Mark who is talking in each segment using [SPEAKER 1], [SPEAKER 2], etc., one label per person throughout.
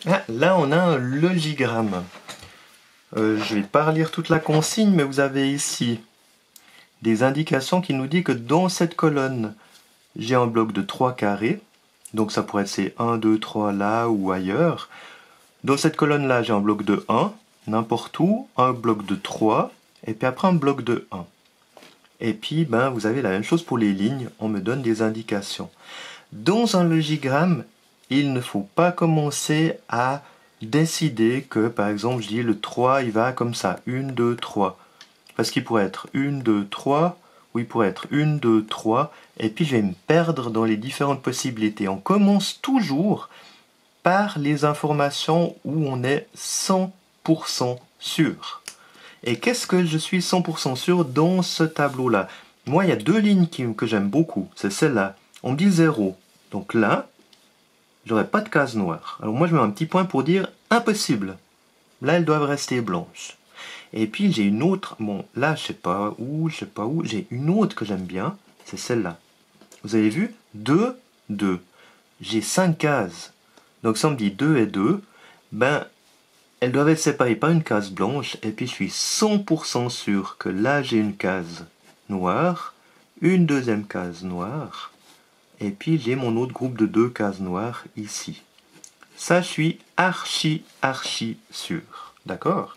[SPEAKER 1] Ah, là, on a un logigramme. Je vais pas relire toute la consigne, mais vous avez ici des indications qui nous disent que dans cette colonne, j'ai un bloc de 3 carrés. Donc ça pourrait être ces 1, 2, 3 là ou ailleurs. Dans cette colonne-là, j'ai un bloc de 1, n'importe où, un bloc de 3, et puis après un bloc de 1. Et puis, vous avez la même chose pour les lignes, on me donne des indications. Dans un logigramme, il ne faut pas commencer à décider que, par exemple, je dis le 3, il va comme ça, 1, 2, 3. Parce qu'il pourrait être 1, 2, 3, ou il pourrait être 1, 2, 3, et puis je vais me perdre dans les différentes possibilités. On commence toujours par les informations où on est 100% sûr. Et qu'est-ce que je suis 100% sûr dans ce tableau-là? Moi, il y a deux lignes que j'aime beaucoup. C'est celle-là. On me dit 0. Donc là, j'aurai pas de case noire. Alors moi, je mets un petit point pour dire impossible. Là, elles doivent rester blanches. Et puis, j'ai une autre. Bon, là, je sais pas où. J'ai une autre que j'aime bien. C'est celle-là. Vous avez vu? 2, 2. J'ai 5 cases. Donc, ça me dit 2 et 2. Elles doivent être séparées par une case blanche. Et puis, je suis 100% sûr que là, j'ai une case noire. Une deuxième case noire. Et puis, j'ai mon autre groupe de 2 cases noires ici. Ça, je suis archi sûr. D'accord?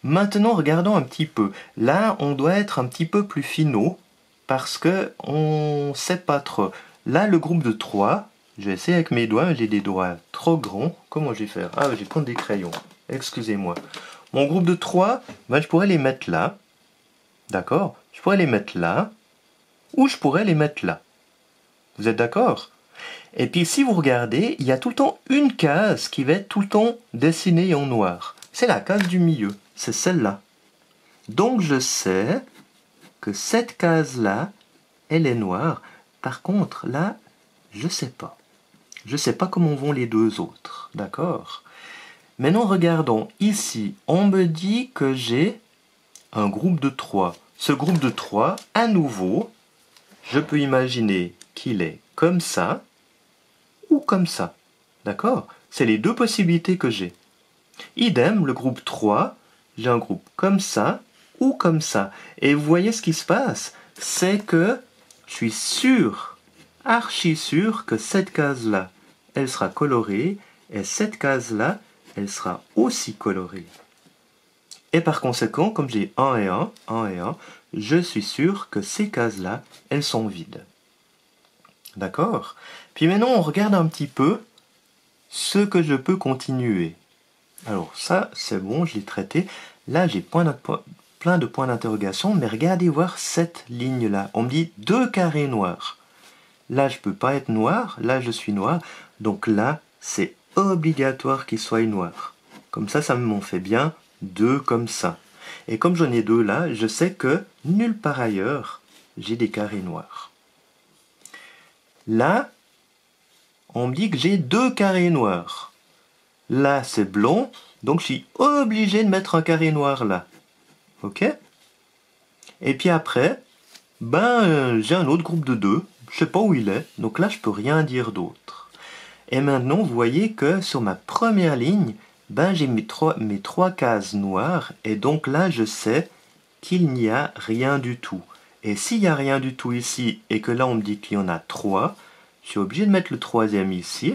[SPEAKER 1] Maintenant, regardons un petit peu. Là, on doit être un petit peu plus finaux parce que on sait pas trop. Là, le groupe de 3, je vais essayer avec mes doigts, mais j'ai des doigts trop grands. Comment je vais faire? Ah, je vais prendre des crayons. Excusez-moi. Mon groupe de 3, je pourrais les mettre là. D'accord? Je pourrais les mettre là. Ou je pourrais les mettre là. Vous êtes d'accord? Et puis, si vous regardez, il y a tout le temps une case qui va être tout le temps dessinée en noir. C'est la case du milieu. C'est celle-là. Donc, je sais que cette case-là, elle est noire. Par contre, là, je sais pas. Je sais pas comment vont les deux autres. D'accord? Maintenant, regardons. Ici, on me dit que j'ai un groupe de 3. Ce groupe de 3, à nouveau, je peux imaginer qu'il est comme ça ou comme ça. D'accord? C'est les deux possibilités que j'ai. Idem, le groupe 3, j'ai un groupe comme ça ou comme ça. Et vous voyez ce qui se passe? C'est que je suis sûr, archi sûr que cette case-là, elle sera colorée et cette case-là, elle sera aussi colorée. Et par conséquent, comme j'ai 1 et 1, 1 et 1, je suis sûr que ces cases-là, elles sont vides. D'accord? Puis maintenant, on regarde un petit peu ce que je peux continuer. Alors ça, c'est bon, je l'ai traité. Là, j'ai plein de points d'interrogation, mais regardez voir cette ligne-là. On me dit 2 carrés noirs. Là, je ne peux pas être noir. Là, je suis noir. Donc là, c'est obligatoire qu'il soit noir. Comme ça m'en fait bien 2 comme ça. Et comme j'en ai 2 là, je sais que nulle part ailleurs, j'ai des carrés noirs. Là, on me dit que j'ai 2 carrés noirs. Là, c'est blanc, donc je suis obligé de mettre un carré noir là. Ok? Et puis après, j'ai un autre groupe de 2. Je sais pas où il est, donc là, je peux rien dire d'autre. Et maintenant, vous voyez que sur ma première ligne, j'ai mes trois cases noires, et donc là, je sais qu'il n'y a rien du tout. Et s'il n'y a rien du tout ici, et que là, on me dit qu'il y en a 3, je suis obligé de mettre le troisième ici.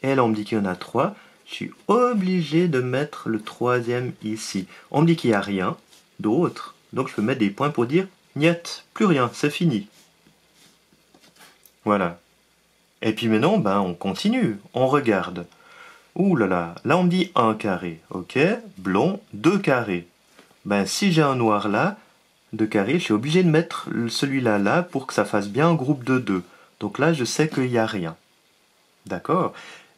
[SPEAKER 1] Et là, on me dit qu'il y en a 3. Je suis obligé de mettre le troisième ici. On me dit qu'il n'y a rien d'autre. Donc, je peux mettre des points pour dire « Niet, plus rien, c'est fini ». Voilà. Et puis maintenant, on continue. On regarde. Ouh là là. Là, on me dit 1 carré. Ok. Blanc, 2 carrés. Si j'ai un noir là, 2 carrés, je suis obligé de mettre celui-là là pour que ça fasse bien un groupe de 2. Donc là, je sais qu'il n'y a rien. D'accord?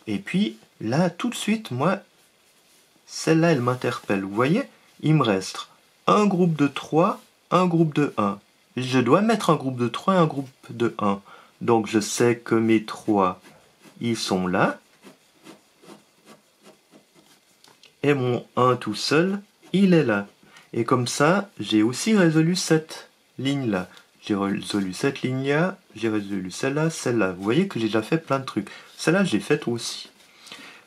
[SPEAKER 1] Et puis, là, tout de suite, moi, celle-là, elle m'interpelle. Vous voyez? Il me reste un groupe de 3, un groupe de 1. Je dois mettre un groupe de 3 et un groupe de 1. Donc, je sais que mes 3, ils sont là. Et mon 1 tout seul, il est là. Et comme ça, j'ai aussi résolu cette ligne-là. J'ai résolu cette ligne-là, j'ai résolu celle-là, celle-là. Vous voyez que j'ai déjà fait plein de trucs. Celle-là, j'ai faite aussi.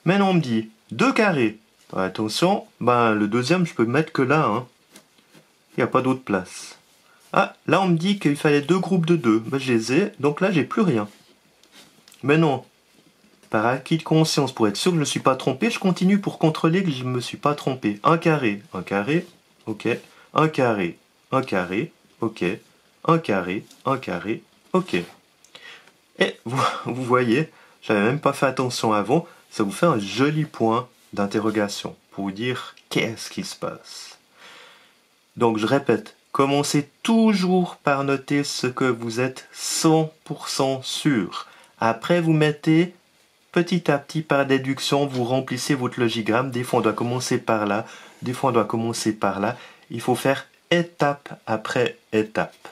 [SPEAKER 1] Maintenant, on me dit 2 carrés. Attention, ben, le deuxième, je peux mettre que là. Hein. Il n'y a pas d'autre place. Ah, là, on me dit qu'il fallait 2 groupes de 2. Ben, je les ai, donc là, j'ai plus rien. Mais non. Par acquis de conscience, pour être sûr que je ne me suis pas trompé, je continue pour contrôler que je ne me suis pas trompé. Un carré, ok. Un carré, ok. Un carré, ok. Et vous voyez, j'avais même pas fait attention avant, ça vous fait un joli point d'interrogation pour vous dire qu'est-ce qui se passe. Donc je répète, commencez toujours par noter ce que vous êtes 100% sûr. Après vous mettez petit à petit par déduction, vous remplissez votre logigramme. Des fois on doit commencer par là, des fois on doit commencer par là. Il faut faire étape après étape.